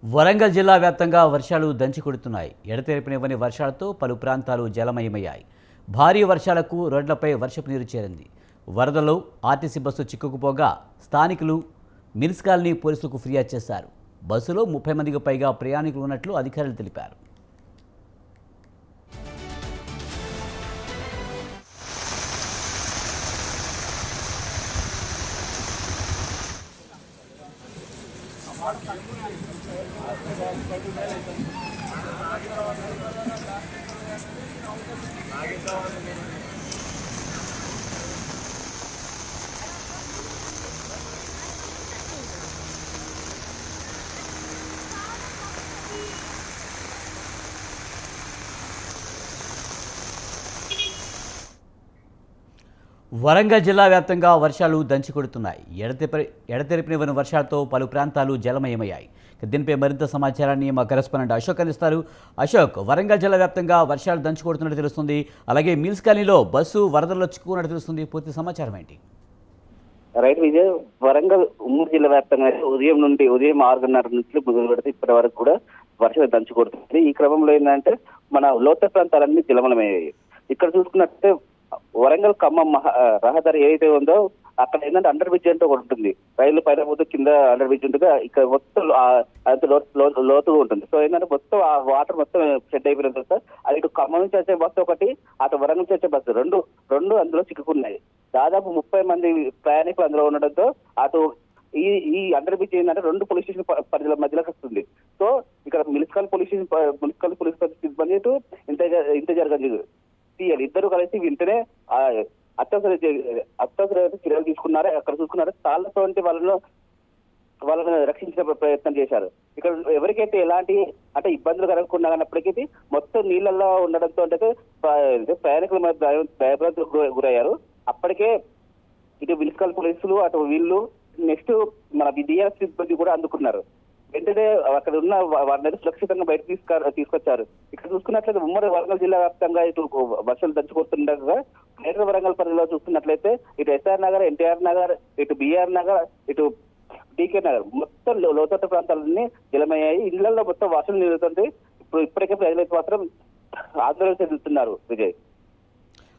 వరంగల్ జిల్లా వ్యాప్తంగా వర్షాలు దంచి కొడుతున్నాయి. ఎడతెరిపినివ్వని వర్షాలతో పలు ప్రాంతాలు జలమయమయ్యాయి. భారీ వర్షాలకు రోడ్లపై వర్షపు నీరు చేరింది. వరదలో ఆర్టీసీ బస్సు చిక్కుకుపోగా స్థానికులు మున్సిపాలిటీ పోలీసులకు ఫిర్యాదు చేశారు. బస్సులో 30 మందికి పైగా ప్రయాణికులు ఉన్నట్లు అధికారులు తెలిపారు. వరంగల్ జిల్లా వ్యాప్తంగా వర్షాలు దంచి కొడుతున్నాయి. ఎడతెరిపినివ్వని వర్షాలతో పలు ప్రాంతాలు జలమయమయ్యాయి. దీనిపై మరింత సమాచారాన్ని మా కరెస్పాండెంట్ అశోక్ అందిస్తారు. అశోక్, వరంగల్ జిల్లా వ్యాప్తంగా వర్షాలు దంచి కొడుతున్నట్టు తెలుస్తుంది. అలాగే మిల్స్ కాలనీలో బస్సు వరదల్లో చిక్కుకున్నట్టు తెలుస్తుంది. పూర్తి సమాచారం ఏంటి? రైట్ విజయ్, వరంగల్ ఉమ్మడి జిల్లా వ్యాప్తంగా ఉదయం 6:30 నుంచి మొదలుపెడితే ఇప్పటి వరకు కూడా వర్షం దంచి కొడుతుంది. ఈ క్రమంలో ఏంటంటే మన లోతట్టు ప్రాంతాలన్నీ జలమయమయ్యాయి. ఇక్కడ చూసుకున్నట్టే వరంగల్ ఖమ్మం రహదారి ఏదైతే ఉందో అక్కడ ఏంటంటే అండర్ బ్రిడ్జ్ అంటే ఒకటి ఉంటుంది. రైలు పైన పోతే కింద అండర్ బ్రిడ్జ్ ఉంటుంది. ఇక్కడ మొత్తం అంత లోతుగా ఉంటుంది. సో ఏంటంటే మొత్తం ఆ వాటర్ మొత్తం షెడ్ అయిపోయిన తర్వాత అది ఇటు ఖమ్మం నుంచి వచ్చే బస్సు ఒకటి, అటు వరంగల్ నుంచి వచ్చే బస్సు రెండు అందులో చిక్కుకున్నాయి. దాదాపు 30 మంది ప్రయాణికులు అందులో ఉండడంతో అటు ఈ అండర్ బ్రిడ్జ్ ఏంటంటే 2 పోలీస్ స్టేషన్ పరిధిల మధ్యలోకి వస్తుంది. సో ఇక్కడ మున్సిపల్ పోలీస్ సిబ్బంది ఇంటెజర్ ఇద్దరు కలిసి వెంటనే అత్యవసర చర్యలు తీసుకున్నారు. అక్కడ చూసుకున్నారు తాళ్లతో వాళ్ళను రక్షించే ప్రయత్నం చేశారు. ఇక్కడ ఎవరికైతే ఎలాంటి ఇబ్బందులు కలగకుండా ఉన్నప్పటికీ మొత్తం నీళ్లలో ఉండడంతో ప్రయాణికుల భయభ్రాంతులకు గురయ్యారు. అప్పటికే ఇటు మున్సిపల్ పోలీసులు అటు వీళ్ళు నెక్స్ట్ మన డిఆర్ఎస్ సిబ్బంది కూడా అందుకున్నారు. వెంటనే అక్కడ ఉన్న వారిని సురక్షితంగా బయట తీసుకొచ్చారు. ఇక్కడ చూసుకున్నట్లయితే ఉమ్మడి వరంగల్ జిల్లా వ్యాప్తంగా ఇటు వర్షాలు దంచుకొస్తుండగా గ్రేటర్ వరంగల్ పరిధిలో చూసుకున్నట్లయితే ఇటు ఎస్ఆర్ నగర్, ఎన్టీఆర్ నగర్, ఇటు బిఆర్ నగర్, ఇటు టీకే నగర్ మొత్తం లోతట్టు ప్రాంతాలన్నీ జలమయ్యాయి. ఇళ్లలో మొత్తం వర్షం నిలుతుంది. ఇప్పటికే ప్రజలైతే మాత్రం ఆందోళన చెందుతున్నారు. విజయ్,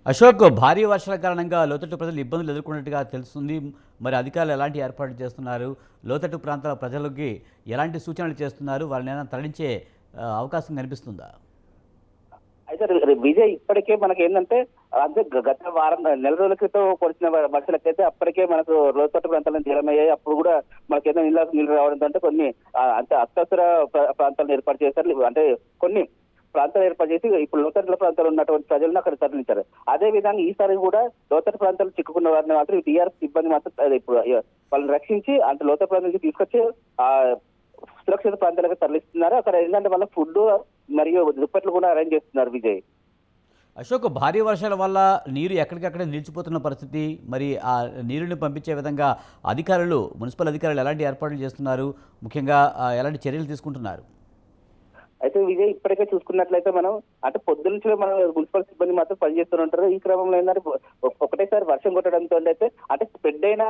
అశోక్, భారీ వర్షాల కారణంగా లోతట్టు ప్రజలు ఇబ్బందులు ఎదుర్కొన్నట్టుగా తెలుస్తుంది. మరి అధికారులు ఎలాంటి ఏర్పాట్లు చేస్తున్నారు? లోతట్టు ప్రాంతాల ప్రజలకి ఎలాంటి సూచనలు చేస్తున్నారు? వాళ్ళని ఏమైనా తరలించే అవకాశం కనిపిస్తుందా? అయితే విజయ్, ఇప్పటికే మనకి ఏంటంటే గత నెల రోజుల క్రితం కురిసిన వర్షాలకైతే అప్పటికే మనకు లోతట్టు ప్రాంతాలను జలమయ్యాయి. అప్పుడు కూడా మనకేదో నీళ్ళు రావడంతో కొన్ని అత్యవసర ప్రాంతాలను ఏర్పాటు చేశారు. అంటే కొన్ని ప్రాంతాలు ఏర్పాటు చేసి ఇప్పుడు లోతట్ల ప్రాంతాలు ఉన్నటువంటి ప్రజలను అక్కడ తరలించారు. అదే విధంగా ఈసారి కూడా లోతట్టు ప్రాంతాలు చిక్కుకున్న వారిని మాత్రం టీఆర్ఎస్ సిబ్బంది మాత్రం ఇప్పుడు వాళ్ళని రక్షించి లోతట్టు ప్రాంతం నుంచి తీసుకొచ్చి ఆ సురక్షిత ప్రాంతాలకు తరలిస్తున్నారు. అక్కడ ఏంటంటే వాళ్ళ ఫుడ్ మరియు దుప్పట్లు కూడా అరేంజ్ చేస్తున్నారు. విజయ్, అశోక్, భారీ వర్షాల వల్ల నీరు ఎక్కడికక్కడ నిలిచిపోతున్న పరిస్థితి, మరి ఆ నీరుని పంపించే విధంగా మున్సిపల్ అధికారులు ఎలాంటి ఏర్పాట్లు చేస్తున్నారు? ముఖ్యంగా ఎలాంటి చర్యలు తీసుకుంటున్నారు? అయితే విజయ్, ఇప్పటికే చూసుకున్నట్లయితే మనం పొద్దు నుంచి మన మున్సిపల్ సిబ్బంది మాత్రం పనిచేస్తుంటారు. ఈ క్రమంలో ఏంటంటే ఒకటేసారి వర్షం కొట్టడంతో అయితే స్ప్రెడ్ అయిన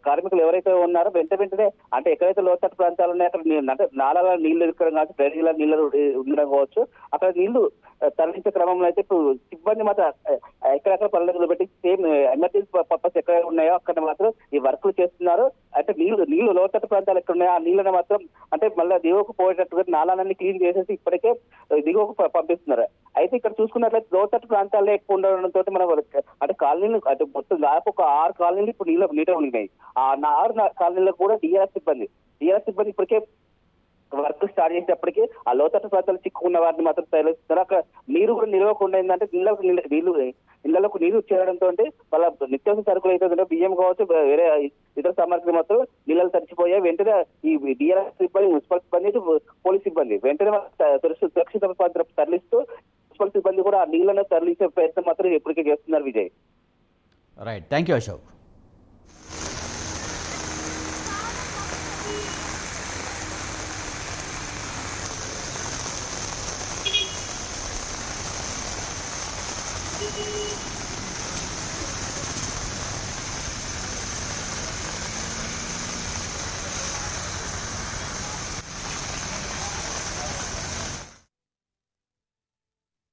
కార్మికులు ఎవరైతే ఉన్నారో వెంటనే ఎక్కడైతే లోతట్టు ప్రాంతాలు ఉన్నాయో అక్కడ నాలాల నీళ్లు ఎదుర్కోవడం కావచ్చు, డ్రైనేజీల నీళ్లు ఉండడం కావచ్చు, అక్కడ నీళ్లు తరలించే క్రమంలో అయితే ఇప్పుడు సిబ్బంది మాత్రం ఎక్కడెక్కడ పనులు పెట్టి సేమ్ ఎమర్జెన్సీ పర్పస్ ఎక్కడ ఉన్నాయో అక్కడ మాత్రం ఈ వర్కులు చేస్తున్నారు. నీళ్లు లోతట్టు ప్రాంతాలు ఎక్కడ ఉన్నాయో ఆ నీళ్ళని మాత్రం మళ్ళీ దిగువకు పోయేటట్టుగా నాలాలన్నీ క్లీన్ చేసేసి ఇప్పటికే దిగువకు పంపిస్తున్నారు. అయితే ఇక్కడ చూసుకున్నట్లయితే లోతట్టు ప్రాంతాల్లో ఎక్కువ ఉండడంతో మనం కాలనీలు మొత్తం దాదాపు ఒక 6 కాలనీలు ఇప్పుడు నీట ఉన్నాయి. ఆ 6 కాలనీలకు కూడా డిఆర్ఎస్ సిబ్బంది ఇప్పటికే వర్క్ స్టార్ట్ చేసేటప్పటికీ ఆ లోతట్టు ప్రాంతాలు చిక్కుకున్న వారిని మాత్రం తరలిస్తున్నారు. అక్కడ నీరు కూడా నిలవకుండా ఏంటంటే ఇళ్లకు నీరు చేరడంతో వాళ్ళ నిత్యావసర సరుకులు అయితే బియ్యం కావచ్చు, వేరే ఇతర సామాగ్రి మాత్రం నీళ్ళలు తడిచిపోయాయి. వెంటనే ఈ డిఆర్ఎస్ సిబ్బంది, మున్సిపల్ సిబ్బంది, పోలీస్ సిబ్బంది వెంటనే సురక్షిత ప్రాంతం తరలిస్తూ మున్సిపల్ సిబ్బంది కూడా ఆ నీళ్లను తరలించే ప్రయత్నం మాత్రం ఇప్పటికే చేస్తున్నారు. Vijay, right, thank you Ashok.